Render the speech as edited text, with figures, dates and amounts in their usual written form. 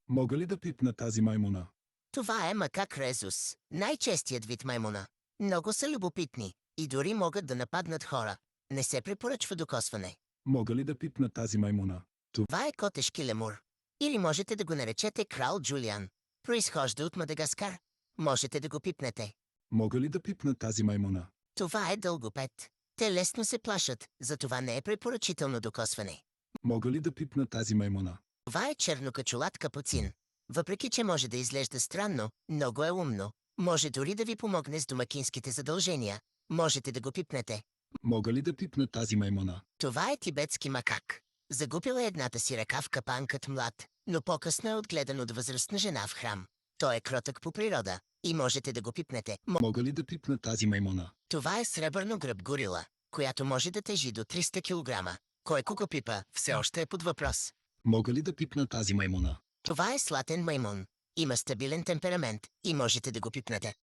Мога ли да пипна тази маймуна? Това е макак резус, най-честият вид маймуна. Много са любопитни и дори могат да нападнат хора. Не се препоръчва докосване. Мога ли да пипна тази маймуна? Това е котешки лемур. Или можете да го наречете крал Джулиан. Произхожда от Мадагаскар. Можете да го пипнете. Мога ли да пипна тази маймуна? Това е дългопет. Те лесно се плашат, затова не е препоръчително докосване. Мога ли да пипна тази маймуна? Това е чернокачулат капуцин. Въпреки че може да изглежда странно, много е умно. Може дори да ви помогне с домакинските задължения. Можете да го пипнете. Мога ли да пипна тази маймуна? Това е тибетски макак. Загубил е едната си ръка в капанкът млад, но по-късно е отгледан от възрастна жена в храм. Той е кротък по природа и можете да го пипнете. Мога ли да пипна тази маймуна? Това е сребърно гръб горила, която може да тежи до 300 кг. Кой го пипа, все още е под въпрос. Мога ли да пипна тази маймуна? Това е слатен маймун. Има стабилен темперамент и можете да го пипнете.